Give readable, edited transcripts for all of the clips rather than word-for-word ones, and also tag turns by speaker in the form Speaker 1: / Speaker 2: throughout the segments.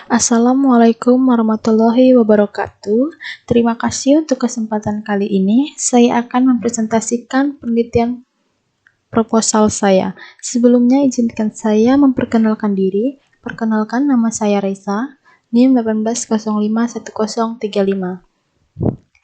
Speaker 1: Assalamualaikum warahmatullahi wabarakatuh. Terima kasih untuk kesempatan kali ini. Saya akan mempresentasikan penelitian proposal saya. Sebelumnya izinkan saya memperkenalkan diri. Perkenalkan, nama saya Reza, NIM 18051035.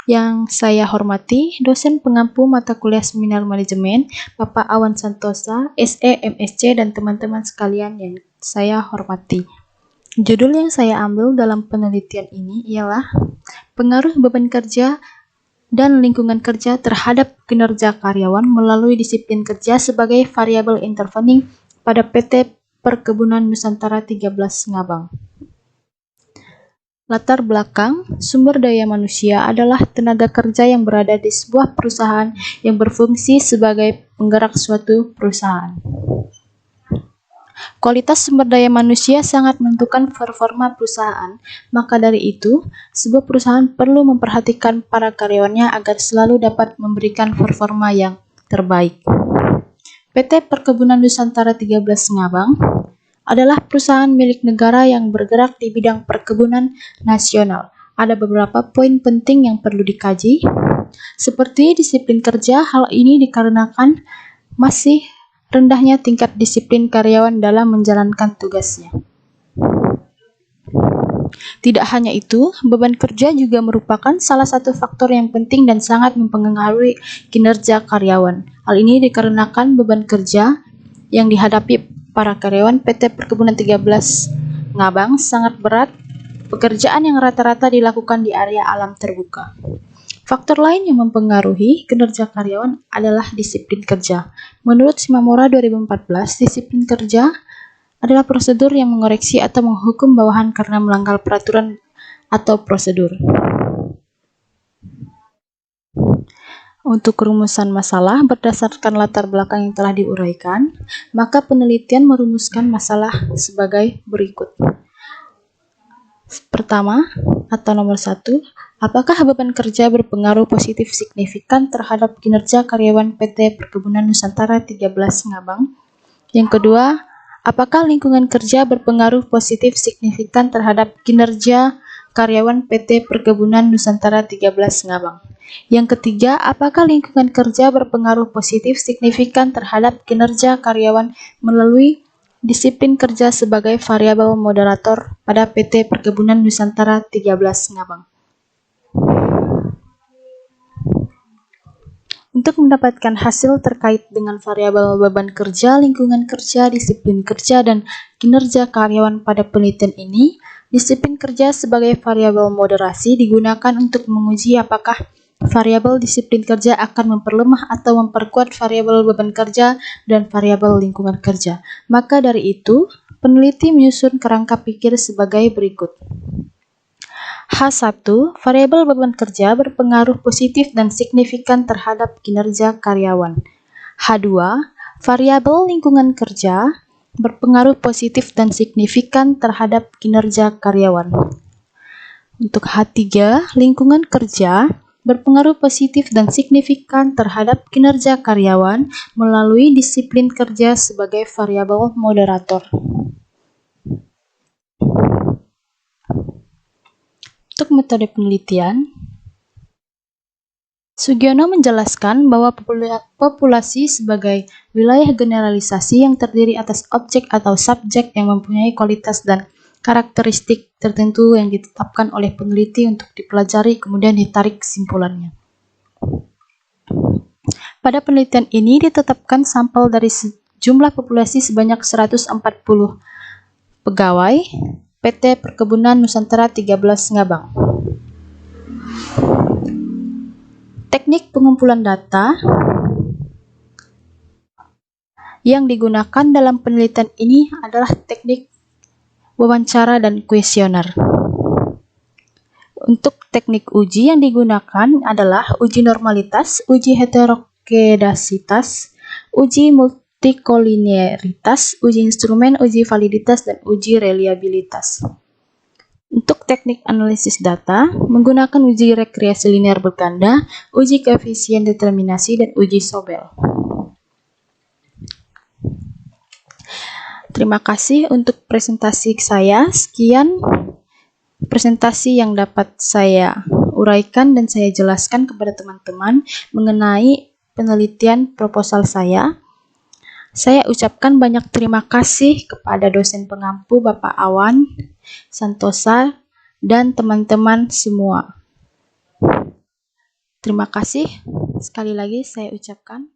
Speaker 1: Yang saya hormati, dosen pengampu mata kuliah Seminar Manajemen, Bapak Awan Santosa, SE, MSc, dan teman-teman sekalian yang saya hormati. Judul yang saya ambil dalam penelitian ini ialah pengaruh beban kerja dan lingkungan kerja terhadap kinerja karyawan melalui disiplin kerja sebagai variabel intervening pada PT Perkebunan Nusantara 13 Ngabang. Latar belakang, sumber daya manusia adalah tenaga kerja yang berada di sebuah perusahaan yang berfungsi sebagai penggerak suatu perusahaan. Kualitas sumber daya manusia sangat menentukan performa perusahaan, maka dari itu, sebuah perusahaan perlu memperhatikan para karyawannya agar selalu dapat memberikan performa yang terbaik. PT Perkebunan Nusantara 13 Ngabang adalah perusahaan milik negara yang bergerak di bidang perkebunan nasional. Ada beberapa poin penting yang perlu dikaji, seperti disiplin kerja. Hal ini dikarenakan masih rendahnya tingkat disiplin karyawan dalam menjalankan tugasnya. Tidak hanya itu, beban kerja juga merupakan salah satu faktor yang penting dan sangat mempengaruhi kinerja karyawan. Hal ini dikarenakan beban kerja yang dihadapi para karyawan PT Perkebunan 13 Ngabang sangat berat, pekerjaan yang rata-rata dilakukan di area alam terbuka. Faktor lain yang mempengaruhi kinerja karyawan adalah disiplin kerja. Menurut Shimamura 2014, disiplin kerja adalah prosedur yang mengoreksi atau menghukum bawahan karena melanggar peraturan atau prosedur. Untuk rumusan masalah berdasarkan latar belakang yang telah diuraikan, maka penelitian merumuskan masalah sebagai berikut. Pertama, atau nomor 1, apakah beban kerja berpengaruh positif signifikan terhadap kinerja karyawan PT Perkebunan Nusantara 13 Ngabang? Yang kedua, apakah lingkungan kerja berpengaruh positif signifikan terhadap kinerja karyawan PT Perkebunan Nusantara 13 Ngabang? Yang ketiga, apakah lingkungan kerja berpengaruh positif signifikan terhadap kinerja karyawan melalui disiplin kerja sebagai variabel moderator pada PT Perkebunan Nusantara 13 Ngabang? Untuk mendapatkan hasil terkait dengan variabel beban kerja, lingkungan kerja, disiplin kerja, dan kinerja karyawan pada penelitian ini, disiplin kerja sebagai variabel moderasi digunakan untuk menguji apakah variabel disiplin kerja akan memperlemah atau memperkuat variabel beban kerja dan variabel lingkungan kerja. Maka dari itu, peneliti menyusun kerangka pikir sebagai berikut. H1, variabel beban kerja berpengaruh positif dan signifikan terhadap kinerja karyawan. H2, variabel lingkungan kerja berpengaruh positif dan signifikan terhadap kinerja karyawan. Untuk H3, lingkungan kerja berpengaruh positif dan signifikan terhadap kinerja karyawan melalui disiplin kerja sebagai variabel moderator. Untuk metode penelitian, Sugiono menjelaskan bahwa populasi sebagai wilayah generalisasi yang terdiri atas objek atau subjek yang mempunyai kualitas dan karakteristik tertentu yang ditetapkan oleh peneliti untuk dipelajari kemudian ditarik kesimpulannya. Pada penelitian ini ditetapkan sampel dari jumlah populasi sebanyak 140 pegawai PT Perkebunan Nusantara 13 Ngabang. Teknik pengumpulan data yang digunakan dalam penelitian ini adalah teknik wawancara dan kuesioner. Untuk teknik uji yang digunakan adalah uji normalitas, uji heterokedasitas, uji multikolinearitas, uji instrumen, uji validitas, dan uji reliabilitas. Untuk teknik analisis data, menggunakan uji regresi linear berganda, uji koefisien determinasi, dan uji Sobel. Terima kasih untuk presentasi saya. Sekian. presentasi yang dapat saya uraikan dan saya jelaskan kepada teman-teman mengenai penelitian proposal saya. Saya ucapkan banyak terima kasih kepada dosen pengampu Bapak Awan Santosa dan teman-teman semua. Terima kasih sekali lagi saya ucapkan.